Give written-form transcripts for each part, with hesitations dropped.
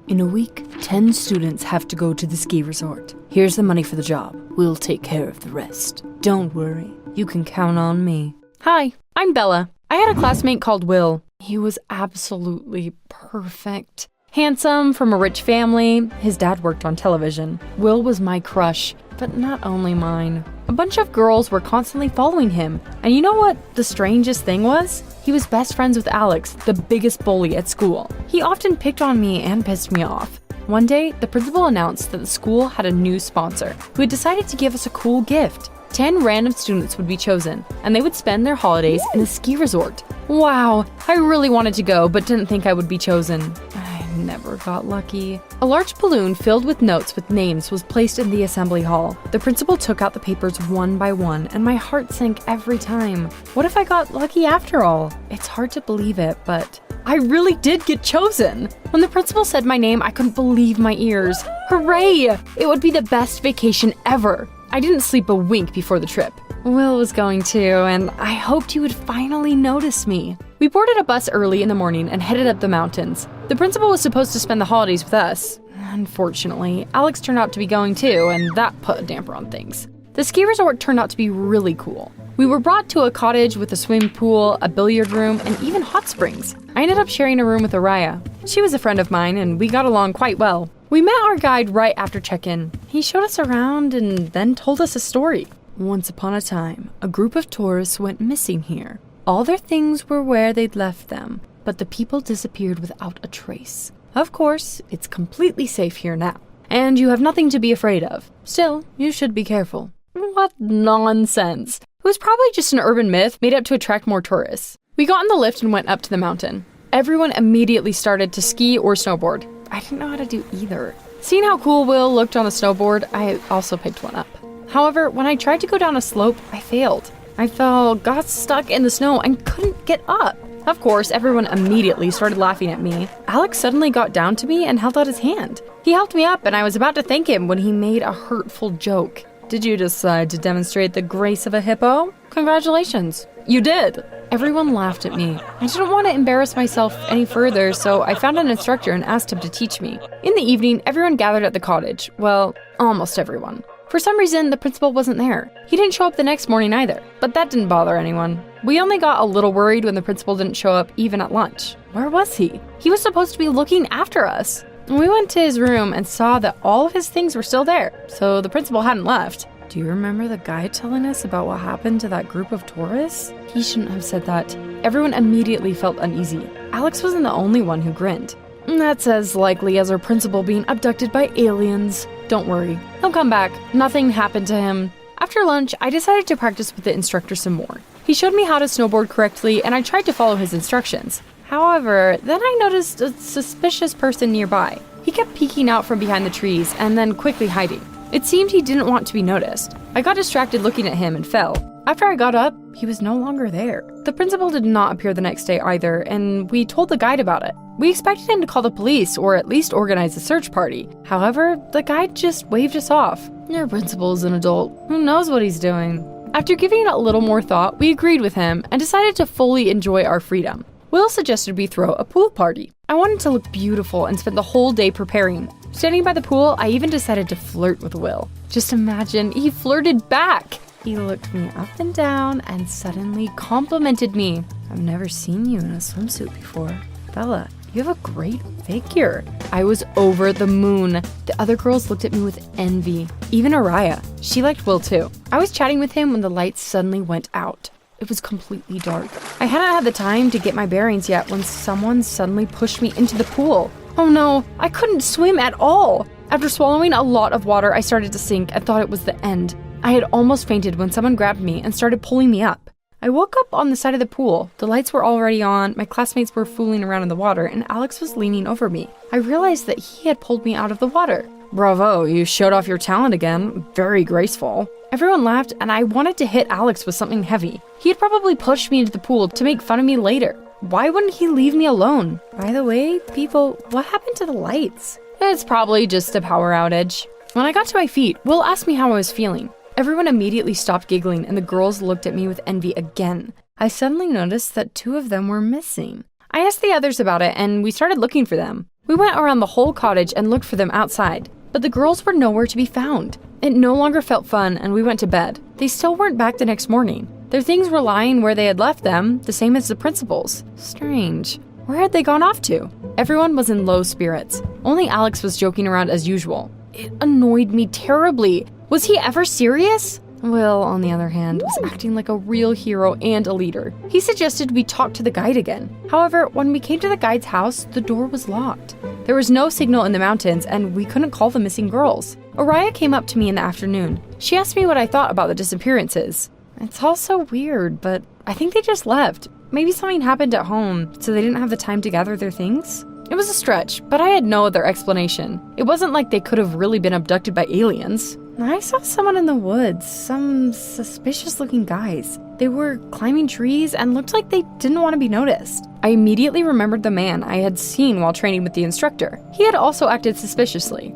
In a week, 10 students have to go to the ski resort. Here's the money for the job. We'll take care of the rest. Don't worry, you can count on me. Hi, I'm Bella. I had a classmate called Will. He was absolutely perfect. Handsome, from a rich family. His dad worked on television. Will was my crush, but not only mine. A bunch of girls were constantly following him. And you know what the strangest thing was? He was best friends with Alex, the biggest bully at school. He often picked on me and pissed me off. One day, the principal announced that the school had a new sponsor who had decided to give us a cool gift. 10 random students would be chosen, and they would spend their holidays in a ski resort. Wow, I really wanted to go, but didn't think I would be chosen. I never got lucky. A large balloon filled with notes with names was placed in the assembly hall. The principal took out the papers one by one, and my heart sank every time. What if I got lucky after all? It's hard to believe it, but I really did get chosen. When the principal said my name, I couldn't believe my ears. Hooray! It would be the best vacation ever. I didn't sleep a wink before the trip. Will was going to, and I hoped he would finally notice me. We boarded a bus early in the morning and headed up the mountains. The principal was supposed to spend the holidays with us. Unfortunately, Alex turned out to be going too, and that put a damper on things. The ski resort turned out to be really cool. We were brought to a cottage with a swimming pool, a billiard room, and even hot springs. I ended up sharing a room with Ariah. She was a friend of mine, and we got along quite well. We met our guide right after check-in. He showed us around and then told us a story. Once upon a time, a group of tourists went missing here. All their things were where they'd left them, but the people disappeared without a trace. Of course, it's completely safe here now, and you have nothing to be afraid of. Still, you should be careful. What nonsense. It was probably just an urban myth made up to attract more tourists. We got in the lift and went up to the mountain. Everyone immediately started to ski or snowboard. I didn't know how to do either. Seeing how cool Will looked on a snowboard, I also picked one up. However, when I tried to go down a slope, I failed. I got stuck in the snow, and couldn't get up. Of course, everyone immediately started laughing at me. Alex suddenly got down to me and held out his hand. He helped me up, and I was about to thank him when he made a hurtful joke. Did you decide to demonstrate the grace of a hippo? Congratulations. You did. Everyone laughed at me. I didn't want to embarrass myself any further, so I found an instructor and asked him to teach me. In the evening, everyone gathered at the cottage. Well, almost everyone. For some reason, the principal wasn't there. He didn't show up the next morning either, but that didn't bother anyone. We only got a little worried when the principal didn't show up even at lunch. Where was he? He was supposed to be looking after us. We went to his room and saw that all of his things were still there, so the principal hadn't left. Do you remember the guy telling us about what happened to that group of tourists? He shouldn't have said that. Everyone immediately felt uneasy. Alex wasn't the only one who grinned. That's as likely as our principal being abducted by aliens. Don't worry, he'll come back. Nothing happened to him. After lunch, I decided to practice with the instructor some more. He showed me how to snowboard correctly, and I tried to follow his instructions. However, then I noticed a suspicious person nearby. He kept peeking out from behind the trees and then quickly hiding. It seemed he didn't want to be noticed. I got distracted looking at him and fell. After I got up, he was no longer there. The principal did not appear the next day either, and we told the guide about it. We expected him to call the police or at least organize a search party. However, the guide just waved us off. Your principal's an adult. Who knows what he's doing? After giving it a little more thought, we agreed with him and decided to fully enjoy our freedom. Will suggested we throw a pool party. I wanted to look beautiful and spent the whole day preparing. Standing by the pool, I even decided to flirt with Will. Just imagine, he flirted back. He looked me up and down and suddenly complimented me. I've never seen you in a swimsuit before. Bella, you have a great figure. I was over the moon. The other girls looked at me with envy. Even Ariah. She liked Will too. I was chatting with him when the lights suddenly went out. It was completely dark. I hadn't had the time to get my bearings yet when someone suddenly pushed me into the pool. Oh no, I couldn't swim at all. After swallowing a lot of water, I started to sink and thought it was the end. I had almost fainted when someone grabbed me and started pulling me up. I woke up on the side of the pool. The lights were already on, my classmates were fooling around in the water, and Alex was leaning over me. I realized that he had pulled me out of the water. Bravo, you showed off your talent again. Very graceful. Everyone laughed, and I wanted to hit Alex with something heavy. He had probably pushed me into the pool to make fun of me later. Why wouldn't he leave me alone? By the way, people, what happened to the lights? It's probably just a power outage. When I got to my feet, Will asked me how I was feeling. Everyone immediately stopped giggling, and the girls looked at me with envy again. I suddenly noticed that 2 of them were missing. I asked the others about it, and we started looking for them. We went around the whole cottage and looked for them outside, but the girls were nowhere to be found. It no longer felt fun, and we went to bed. They still weren't back the next morning. Their things were lying where they had left them, the same as the principal's. Strange. Where had they gone off to? Everyone was in low spirits. Only Alex was joking around as usual. It annoyed me terribly. Was he ever serious? Will, on the other hand, was acting like a real hero and a leader. He suggested we talk to the guide again. However, when we came to the guide's house, the door was locked. There was no signal in the mountains, and we couldn't call the missing girls. Uriah came up to me in the afternoon. She asked me what I thought about the disappearances. It's all so weird, but I think they just left. Maybe something happened at home, so they didn't have the time to gather their things? It was a stretch, but I had no other explanation. It wasn't like they could have really been abducted by aliens. I saw someone in the woods, some suspicious-looking guys. They were climbing trees and looked like they didn't want to be noticed. I immediately remembered the man I had seen while training with the instructor. He had also acted suspiciously.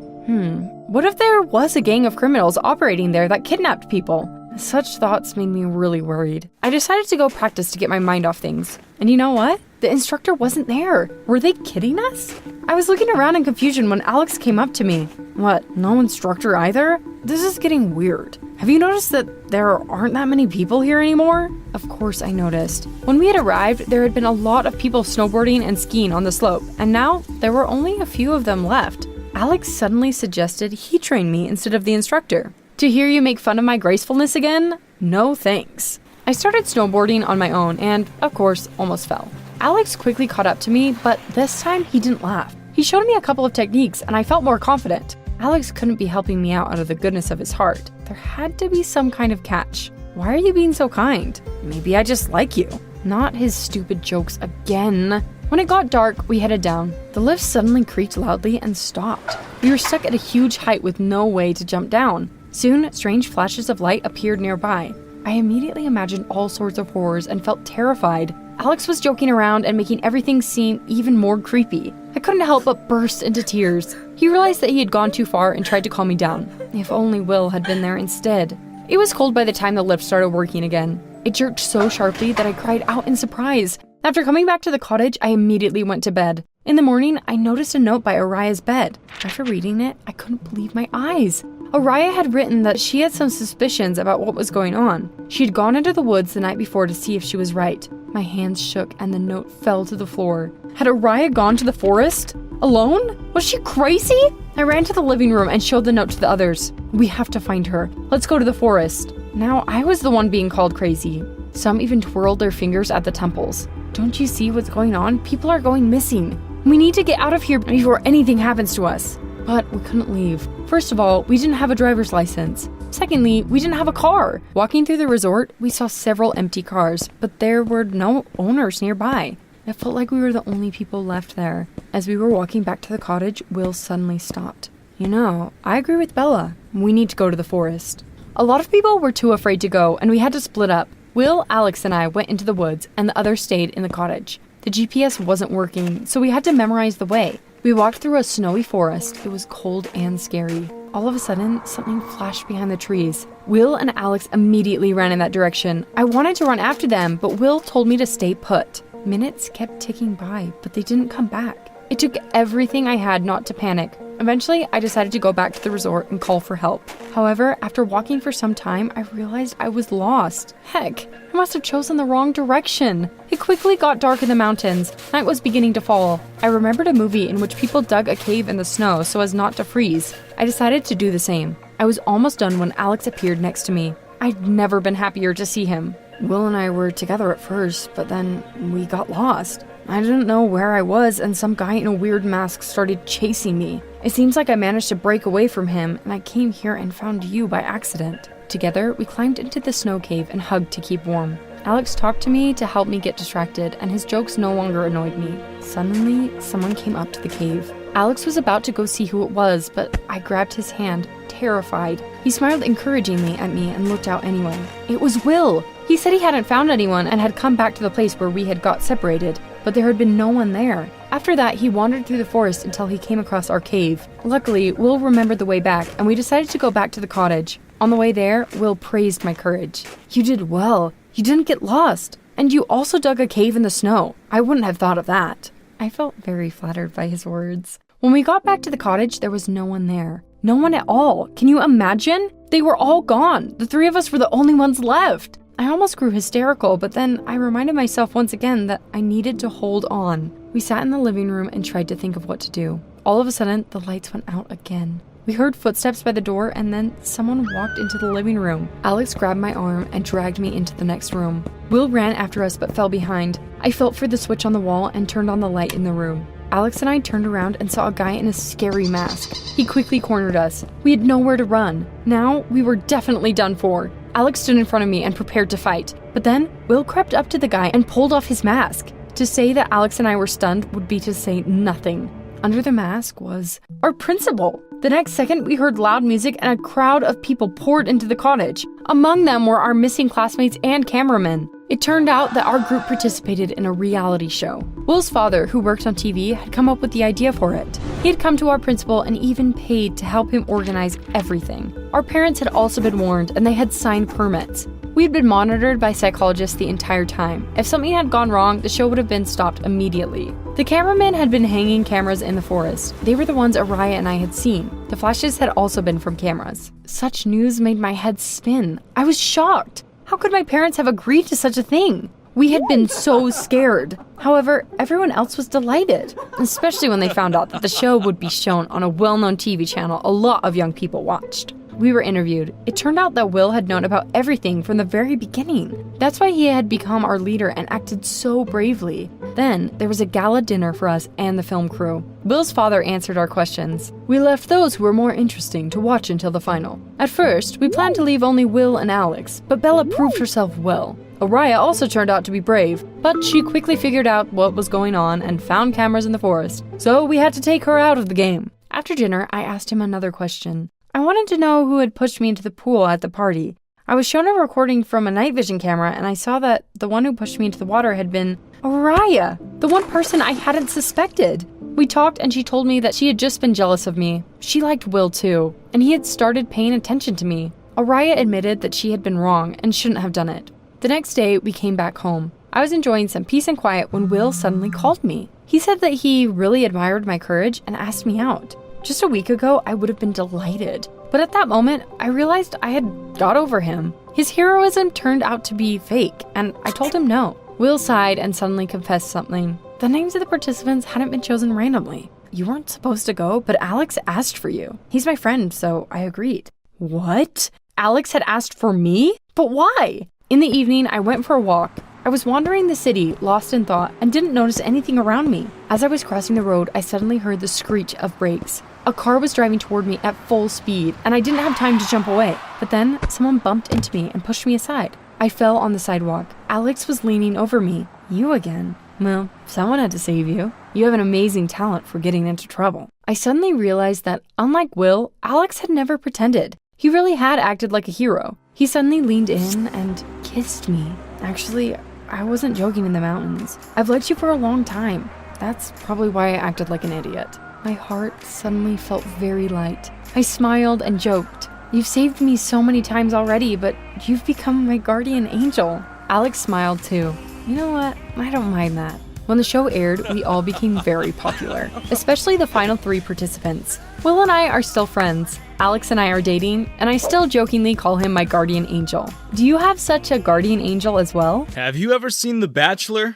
What if there was a gang of criminals operating there that kidnapped people? Such thoughts made me really worried. I decided to go practice to get my mind off things. And you know what? The instructor wasn't there. Were they kidding us? I was looking around in confusion when Alex came up to me. What, no instructor either? This is getting weird. Have you noticed that there aren't that many people here anymore? Of course I noticed. When we had arrived, there had been a lot of people snowboarding and skiing on the slope, and now there were only a few of them left. Alex suddenly suggested he train me instead of the instructor. To hear you make fun of my gracefulness again? No thanks. I started snowboarding on my own and, of course, almost fell. Alex quickly caught up to me, but this time he didn't laugh. He showed me a couple of techniques and I felt more confident. Alex couldn't be helping me out of the goodness of his heart. There had to be some kind of catch. Why are you being so kind? Maybe I just like you. Not his stupid jokes again. When it got dark, we headed down. The lift suddenly creaked loudly and stopped. We were stuck at a huge height with no way to jump down. Soon, strange flashes of light appeared nearby. I immediately imagined all sorts of horrors and felt terrified. Alex was joking around and making everything seem even more creepy. I couldn't help but burst into tears. He realized that he had gone too far and tried to calm me down. If only Will had been there instead. It was cold by the time the lift started working again. It jerked so sharply that I cried out in surprise. After coming back to the cottage, I immediately went to bed. In the morning, I noticed a note by Uriah's bed. After reading it, I couldn't believe my eyes. Uriah had written that she had some suspicions about what was going on. She had gone into the woods the night before to see if she was right. My hands shook and the note fell to the floor. Had Uriah gone to the forest? Alone? Was she crazy? I ran to the living room and showed the note to the others. We have to find her. Let's go to the forest. Now I was the one being called crazy. Some even twirled their fingers at the temples. Don't you see what's going on? People are going missing. We need to get out of here before anything happens to us. But we couldn't leave. First of all, we didn't have a driver's license. Secondly, we didn't have a car. Walking through the resort, we saw several empty cars, but there were no owners nearby. It felt like we were the only people left there. As we were walking back to the cottage, Will suddenly stopped. You know, I agree with Bella. We need to go to the forest. A lot of people were too afraid to go, and we had to split up. Will, Alex, and I went into the woods, and the others stayed in the cottage. The GPS wasn't working, so we had to memorize the way. We walked through a snowy forest. It was cold and scary. All of a sudden, something flashed behind the trees. Will and Alex immediately ran in that direction. I wanted to run after them, but Will told me to stay put. Minutes kept ticking by, but they didn't come back. It took everything I had not to panic. Eventually, I decided to go back to the resort and call for help. However, after walking for some time, I realized I was lost. Heck, I must have chosen the wrong direction. It quickly got dark in the mountains. Night was beginning to fall. I remembered a movie in which people dug a cave in the snow so as not to freeze. I decided to do the same. I was almost done when Alex appeared next to me. I'd never been happier to see him. Will and I were together at first, but then we got lost. I didn't know where I was, and some guy in a weird mask started chasing me. It seems like I managed to break away from him, and I came here and found you by accident. Together, we climbed into the snow cave and hugged to keep warm. Alex talked to me to help me get distracted, and his jokes no longer annoyed me. Suddenly, someone came up to the cave. Alex was about to go see who it was, but I grabbed his hand, terrified. He smiled encouragingly at me and looked out anyway. It was Will! He said he hadn't found anyone and had come back to the place where we had got separated, but there had been no one there. After that, he wandered through the forest until he came across our cave. Luckily, Will remembered the way back, and we decided to go back to the cottage. On the way there, Will praised my courage. You did well. You didn't get lost. And you also dug a cave in the snow. I wouldn't have thought of that. I felt very flattered by his words. When we got back to the cottage, there was no one there. No one at all. Can you imagine? They were all gone. The three of us were the only ones left. I almost grew hysterical, but then I reminded myself once again that I needed to hold on. We sat in the living room and tried to think of what to do. All of a sudden, the lights went out again. We heard footsteps by the door, and then someone walked into the living room. Alex grabbed my arm and dragged me into the next room. Will ran after us but fell behind. I felt for the switch on the wall and turned on the light in the room. Alex and I turned around and saw a guy in a scary mask. He quickly cornered us. We had nowhere to run. Now, we were definitely done for. Alex stood in front of me and prepared to fight. But then, Will crept up to the guy and pulled off his mask. To say that Alex and I were stunned would be to say nothing. Under the mask was our principal. The next second, we heard loud music and a crowd of people poured into the cottage. Among them were our missing classmates and cameramen. It turned out that our group participated in a reality show. Will's father, who worked on TV, had come up with the idea for it. He had come to our principal and even paid to help him organize everything. Our parents had also been warned, and they had signed permits. We had been monitored by psychologists the entire time. If something had gone wrong, the show would have been stopped immediately. The cameramen had been hanging cameras in the forest. They were the ones Araya and I had seen. The flashes had also been from cameras. Such news made my head spin. I was shocked. How could my parents have agreed to such a thing? We had been so scared. However, everyone else was delighted, especially when they found out that the show would be shown on a well-known TV channel a lot of young people watched. We were interviewed. It turned out that Will had known about everything from the very beginning. That's why he had become our leader and acted so bravely. Then, there was a gala dinner for us and the film crew. Will's father answered our questions. We left those who were more interesting to watch until the final. At first, we planned to leave only Will and Alex, but Bella proved herself well. Araya also turned out to be brave, but she quickly figured out what was going on and found cameras in the forest. So we had to take her out of the game. After dinner, I asked him another question. I wanted to know who had pushed me into the pool at the party. I was shown a recording from a night vision camera, and I saw that the one who pushed me into the water had been Araya, the one person I hadn't suspected. We talked, and she told me that she had just been jealous of me. She liked Will too, and he had started paying attention to me. Araya admitted that she had been wrong and shouldn't have done it. The next day, we came back home. I was enjoying some peace and quiet when Will suddenly called me. He said that he really admired my courage and asked me out. Just a week ago, I would have been delighted. But at that moment, I realized I had got over him. His heroism turned out to be fake, and I told him no. Will sighed and suddenly confessed something. The names of the participants hadn't been chosen randomly. You weren't supposed to go, but Alex asked for you. He's my friend, so I agreed. What? Alex had asked for me? But why? In the evening, I went for a walk. I was wandering the city, lost in thought, and didn't notice anything around me. As I was crossing the road, I suddenly heard the screech of brakes. A car was driving toward me at full speed, and I didn't have time to jump away. But then, someone bumped into me and pushed me aside. I fell on the sidewalk. Alex was leaning over me. You again? Well, someone had to save you. You have an amazing talent for getting into trouble. I suddenly realized that, unlike Will, Alex had never pretended. He really had acted like a hero. He suddenly leaned in and kissed me. Actually, I wasn't joking in the mountains. I've liked you for a long time. That's probably why I acted like an idiot. My heart suddenly felt very light. I smiled and joked. You've saved me so many times already, but you've become my guardian angel. Alex smiled too. You know what? I don't mind that. When the show aired, we all became very popular, especially the final 3 participants. Will and I are still friends. Alex and I are dating, and I still jokingly call him my guardian angel. Do you have such a guardian angel as well? Have you ever seen The Bachelor?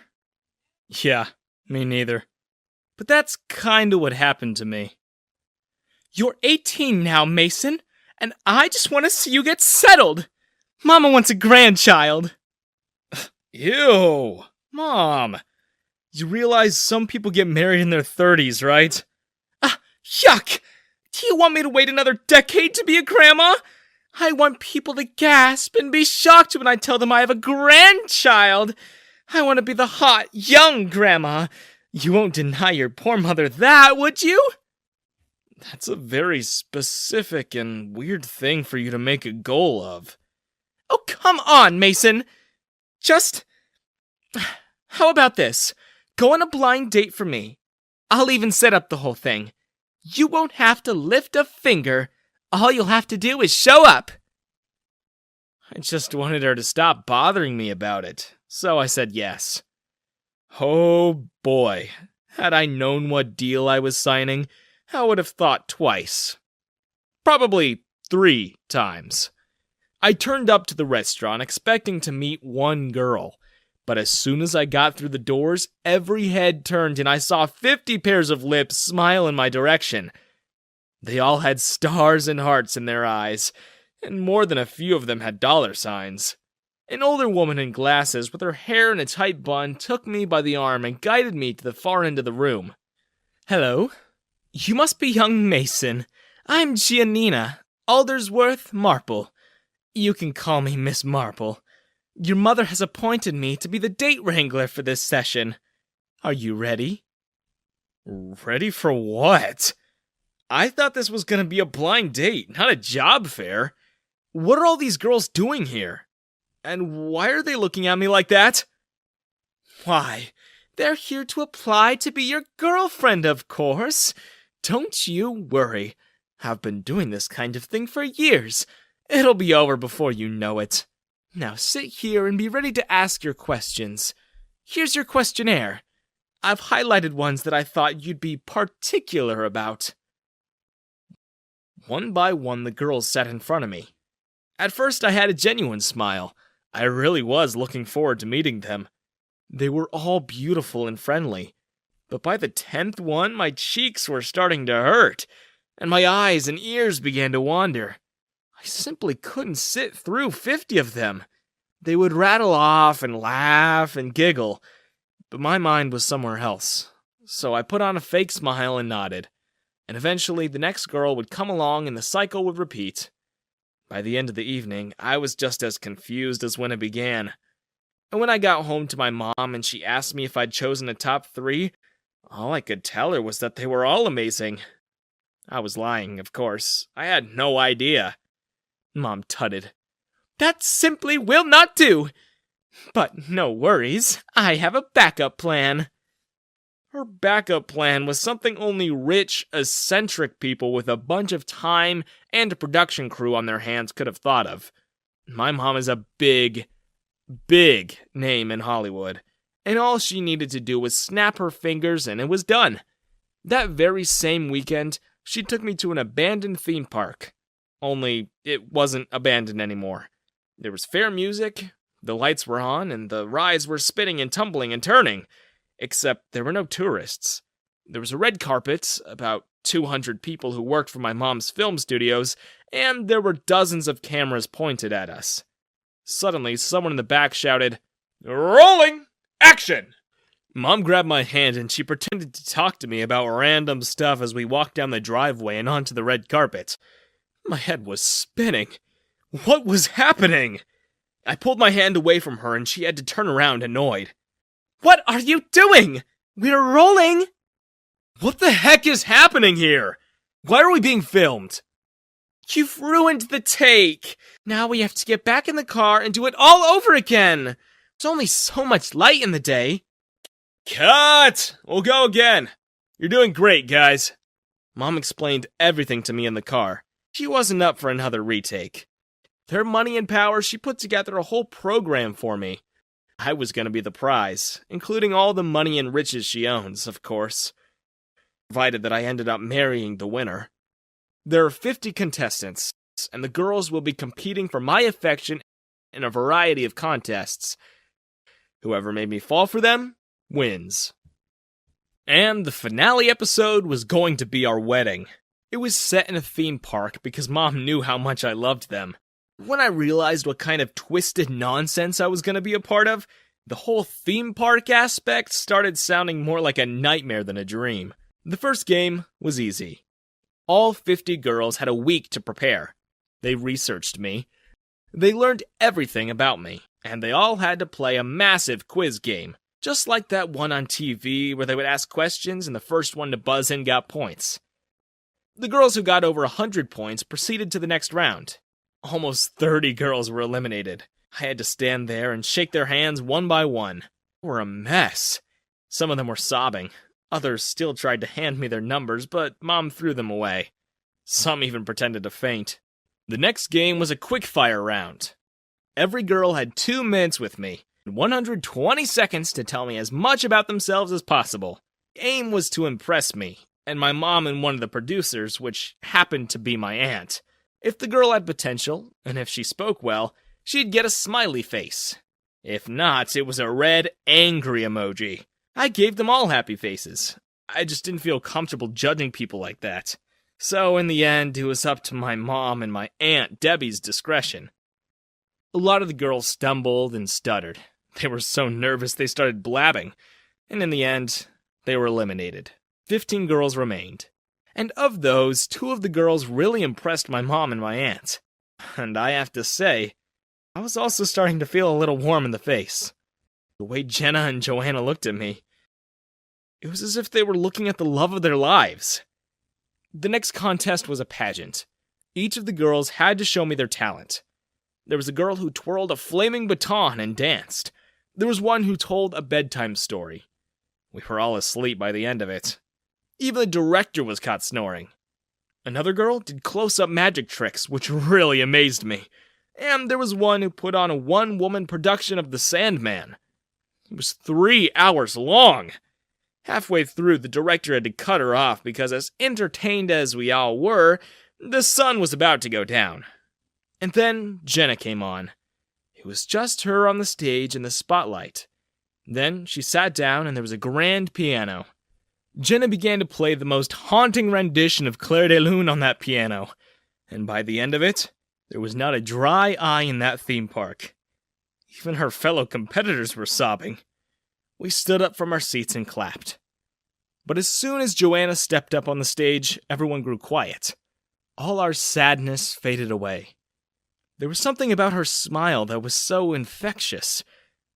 Yeah, me neither. But that's kinda what happened to me. You're 18 now, Mason, and I just want to see you get settled. Mama wants a grandchild. Ew, Mom. You realize some people get married in their 30s, right? Yuck! Do you want me to wait another decade to be a grandma? I want people to gasp and be shocked when I tell them I have a grandchild. I want to be the hot, young grandma. You won't deny your poor mother that, would you? That's a very specific and weird thing for you to make a goal of. Oh, come on, Mason! How about this? Go on a blind date for me. I'll even set up the whole thing. You won't have to lift a finger. All you'll have to do is show up. I just wanted her to stop bothering me about it, so I said yes. Oh boy, had I known what deal I was signing, I would have thought twice. Probably 3 times. I turned up to the restaurant expecting to meet one girl, but as soon as I got through the doors, every head turned and I saw 50 pairs of lips smile in my direction. They all had stars and hearts in their eyes, and more than a few of them had dollar signs. An older woman in glasses with her hair in a tight bun took me by the arm and guided me to the far end of the room. "Hello. You must be young Mason. I'm Giannina, Aldersworth Marple. You can call me Miss Marple. Your mother has appointed me to be the date wrangler for this session. Are you ready?" Ready for what? I thought this was going to be a blind date, not a job fair. What are all these girls doing here? And why are they looking at me like that? Why, they're here to apply to be your girlfriend, of course. Don't you worry. I've been doing this kind of thing for years. It'll be over before you know it. Now sit here and be ready to ask your questions. Here's your questionnaire. I've highlighted ones that I thought you'd be particular about. One by one, the girls sat in front of me. At first, I had a genuine smile. I really was looking forward to meeting them. They were all beautiful and friendly. But by the 10th one, my cheeks were starting to hurt, and my eyes and ears began to wander. I simply couldn't sit through 50 of them. They would rattle off and laugh and giggle, but my mind was somewhere else. So I put on a fake smile and nodded, and eventually the next girl would come along and the cycle would repeat. By the end of the evening, I was just as confused as when it began. And when I got home to my mom and she asked me if I'd chosen a top 3, all I could tell her was that they were all amazing. I was lying, of course. I had no idea. Mom tutted. "That simply will not do. But no worries, I have a backup plan." Her backup plan was something only rich, eccentric people with a bunch of time and a production crew on their hands could have thought of. My mom is a big, big name in Hollywood, and all she needed to do was snap her fingers and it was done. That very same weekend, she took me to an abandoned theme park. Only, it wasn't abandoned anymore. There was fair music, the lights were on, and the rides were spinning and tumbling and turning. Except there were no tourists. There was a red carpet, about 200 people who worked for my mom's film studios, and there were dozens of cameras pointed at us. Suddenly, someone in the back shouted, "Rolling! Action!" Mom grabbed my hand and she pretended to talk to me about random stuff as we walked down the driveway and onto the red carpet. My head was spinning. What was happening? I pulled my hand away from her and she had to turn around annoyed. "What are you doing? We're rolling!" What the heck is happening here? Why are we being filmed? You've ruined the take. Now we have to get back in the car and do it all over again. There's only so much light in the day. Cut! We'll go again. You're doing great, guys. Mom explained everything to me in the car. She wasn't up for another retake. With her money and power, she put together a whole program for me. I was going to be the prize, including all the money and riches she owns, of course. Provided that I ended up marrying the winner. There are 50 contestants, and the girls will be competing for my affection in a variety of contests. Whoever made me fall for them, wins. And the finale episode was going to be our wedding. It was set in a theme park because Mom knew how much I loved them. When I realized what kind of twisted nonsense I was going to be a part of, the whole theme park aspect started sounding more like a nightmare than a dream. The first game was easy. All 50 girls had a week to prepare. They researched me. They learned everything about me, and they all had to play a massive quiz game, just like that one on TV where they would ask questions and the first one to buzz in got points. The girls who got over 100 points proceeded to the next round. Almost 30 girls were eliminated. I had to stand there and shake their hands one by one. They were a mess. Some of them were sobbing. Others still tried to hand me their numbers, but Mom threw them away. Some even pretended to faint. The next game was a quick-fire round. Every girl had 2 minutes with me, and 120 seconds to tell me as much about themselves as possible. The aim was to impress me, and my mom and one of the producers, which happened to be my aunt. If the girl had potential, and if she spoke well, she'd get a smiley face. If not, it was a red, angry emoji. I gave them all happy faces. I just didn't feel comfortable judging people like that. So in the end, it was up to my mom and my aunt Debbie's discretion. A lot of the girls stumbled and stuttered. They were so nervous they started blabbing. And in the end, they were eliminated. 15 girls remained. And of those, 2 of the girls really impressed my mom and my aunt. And I have to say, I was also starting to feel a little warm in the face. The way Jenna and Joanna looked at me, it was as if they were looking at the love of their lives. The next contest was a pageant. Each of the girls had to show me their talent. There was a girl who twirled a flaming baton and danced. There was one who told a bedtime story. We were all asleep by the end of it. Even the director was caught snoring. Another girl did close-up magic tricks, which really amazed me. And there was one who put on a one-woman production of The Sandman. It was 3 hours long. Halfway through, the director had to cut her off because, as entertained as we all were, the sun was about to go down. And then Jenna came on. It was just her on the stage in the spotlight. Then she sat down and there was a grand piano. Jenna began to play the most haunting rendition of 𝗕𝗔𝗦𝗬 on that piano. And by the end of it, there was not a dry eye in that theme park. Even her fellow competitors were sobbing. We stood up from our seats and clapped. But as soon as Joanna stepped up on the stage, everyone grew quiet. All our sadness faded away. There was something about her smile that was so infectious.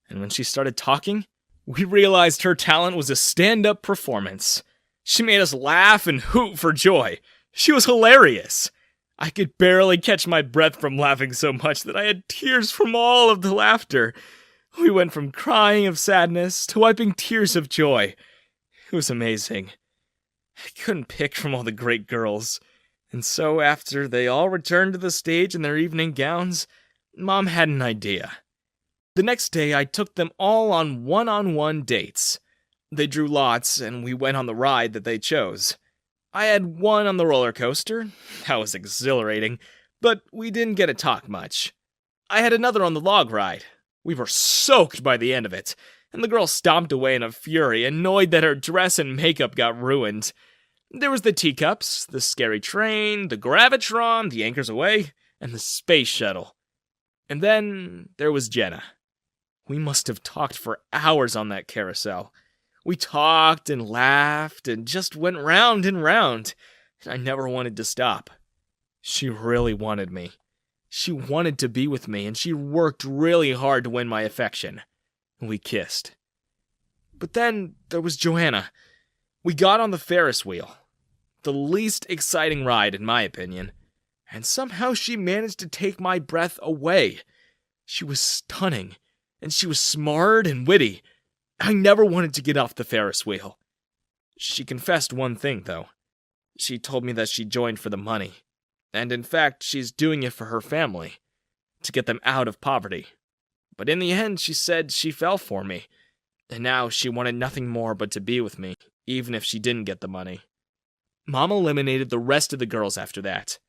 And when she started talking, we realized her talent was a stand-up performance. She made us laugh and hoot for joy. She was hilarious. I could barely catch my breath from laughing so much that I had tears from all of the laughter. We went from crying of sadness to wiping tears of joy. It was amazing. I couldn't pick from all the great girls. And so after they all returned to the stage in their evening gowns, Mom had an idea. The next day I took them all on one-on-one dates. They drew lots and we went on the ride that they chose. I had one on the roller coaster. That was exhilarating, but we didn't get to talk much. I had another on the log ride. We were soaked by the end of it, and the girl stomped away in a fury, annoyed that her dress and makeup got ruined. There was the teacups, the scary train, the gravitron, the anchors away, and the space shuttle. And then there was Jenna. We must have talked for hours on that carousel. We talked and laughed and just went round and round, and I never wanted to stop. She really wanted me. She wanted to be with me, and she worked really hard to win my affection. We kissed. But then there was Joanna. We got on the Ferris wheel. The least exciting ride, in my opinion. And somehow she managed to take my breath away. She was stunning, and she was smart and witty. I never wanted to get off the Ferris wheel. She confessed one thing, though. She told me that she joined for the money. And in fact, she's doing it for her family, to get them out of poverty. But in the end, she said she fell for me, and now she wanted nothing more but to be with me, even if she didn't get the money. Mom eliminated the rest of the girls after that.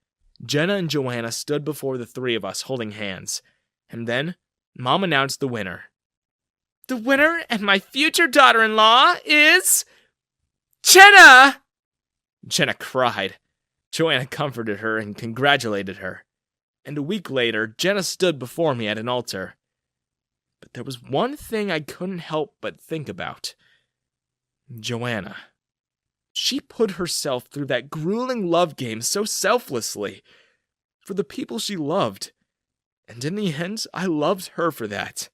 Jenna and Joanna stood before the 3 of us holding hands, and then Mom announced the winner. The winner and my future daughter-in-law is... Jenna! Jenna cried. Joanna comforted her and congratulated her. And a week later, Jenna stood before me at an altar. But there was one thing I couldn't help but think about. Joanna. She put herself through that grueling love game so selflessly, for the people she loved. And in the end, I loved her for that.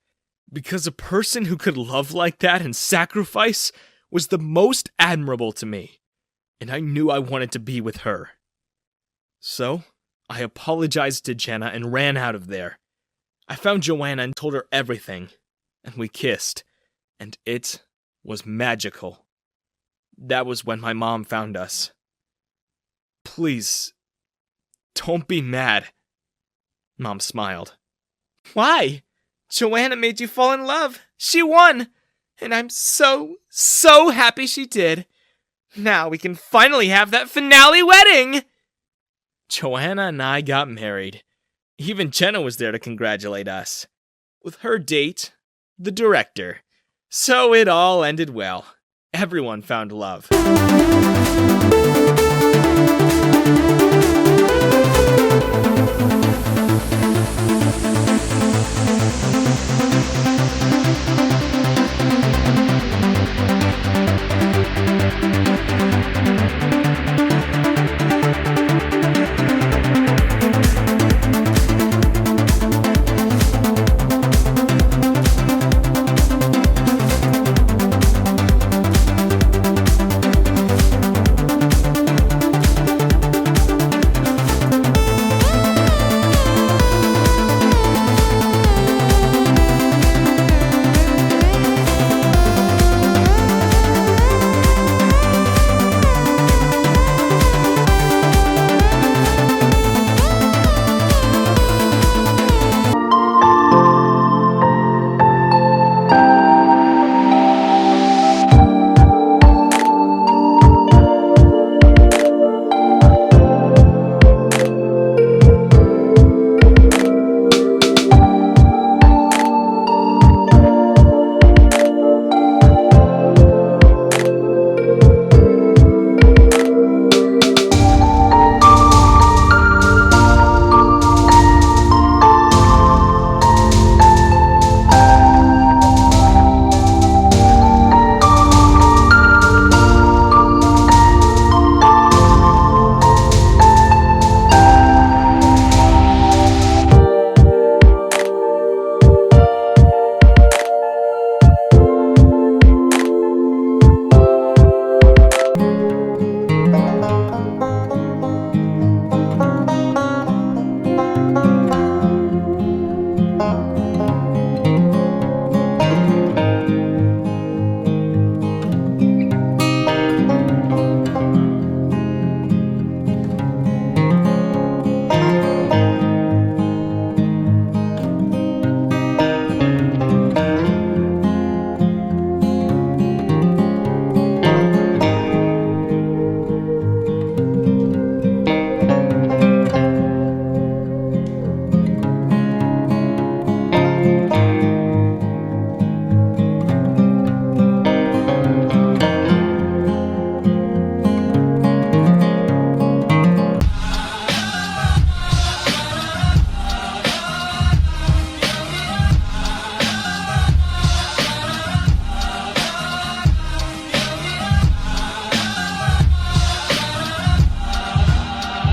Because a person who could love like that and sacrifice was the most admirable to me. And I knew I wanted to be with her. So, I apologized to Jenna and ran out of there. I found Joanna and told her everything, and we kissed, and it was magical. That was when my mom found us. Please, don't be mad. Mom smiled. Why? Joanna made you fall in love. She won, and I'm so happy she did. Now we can finally have that finale wedding! Joanna and I got married. Even Jenna was there to congratulate us. With her date, the director. So it all ended well. Everyone found love.